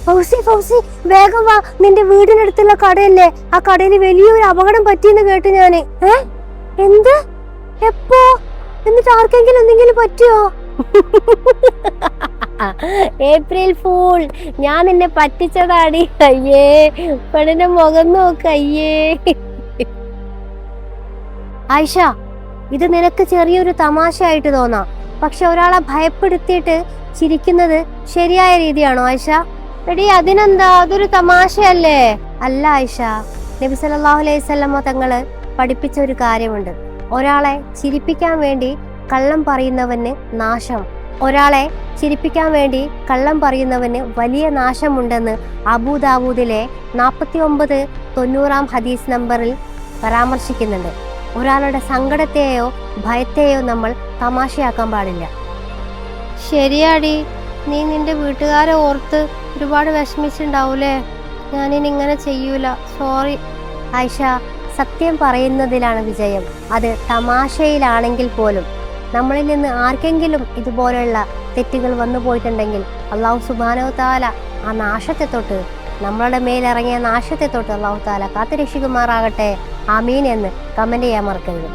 Fauci Fauci വേഗം വാ, നിന്റെ വീടിനടുത്തുള്ള കടയല്ലേ, ആ കടയിൽ വലിയൊരു അപകടം പറ്റിയെന്ന് കേട്ടു ഞാന്. എന്ത്? എപ്പോ? എന്നിട്ട് ആർക്കെങ്കിലും എന്തെങ്കിലും പറ്റിയോ? ഏപ്രിൽ ഫൂൾ, ഞാൻ നിന്നെ പറ്റിച്ചതാടി. അയ്യേ, പെണ്ണിന്റെ മുഖം നോക്ക്. അയ്യേ ആയിഷ, ഇത് നിനക്ക് ചെറിയൊരു തമാശയായിട്ട് തോന്നാം, പക്ഷെ ഒരാളെ ഭയപ്പെടുത്തിയിട്ട് ചിരിക്കുന്നത് ശരിയായ രീതിയാണോ ആയിഷ? എടി അതിനെന്താ, അതൊരു തമാശയല്ലേ. അല്ല ആയിഷ, നബി സല്ലല്ലാഹു അലൈഹി വസല്ലമ തങ്ങള് പഠിപ്പിച്ച ഒരു കാര്യമുണ്ട്. ഒരാളെ ചിരിപ്പിക്കാൻ വേണ്ടി കള്ളം പറയുന്നവന് നാശം, ഒരാളെ ചിരിപ്പിക്കാൻ വേണ്ടി കള്ളം പറയുന്നവന് വലിയ നാശമുണ്ടെന്ന് അബൂദാവൂദിലെ 4990 ഹദീസ് നമ്പറിൽ പരാമർശിക്കുന്നുണ്ട്. ഒരാളുടെ സങ്കടത്തെയോ ഭയത്തെയോ നമ്മൾ തമാശയാക്കാൻ പാടില്ല. ശരിയാടി, നീ നിന്റെ വീട്ടുകാരെ ഓർത്ത് ഒരുപാട് വിഷമിച്ചിണ്ടാവൂലേ. ഞാനിനി ഇങ്ങനെ ചെയ്യൂല, സോറി. ആയിഷ, സത്യം പറയുന്നതിലാണ് വിജയം. അത് തമാശയിലാണെങ്കിൽ പോലും. നമ്മളിൽ നിന്ന് ആർക്കെങ്കിലും ഇതുപോലെയുള്ള തെറ്റുകൾ വന്നു പോയിട്ടുണ്ടെങ്കിൽ അല്ലാഹു സുബ്ഹാനഹു തആല ആ നാശത്തെ തൊട്ട്, നമ്മളുടെ മേലിറങ്ങിയ നാശത്തെ തൊട്ട് അല്ലാഹു തആല കാത്തുരക്ഷിക്കുമാറാകട്ടെ. ആമീൻ എന്ന് കമന്റ് ചെയ്യാൻ മറക്കരുത്.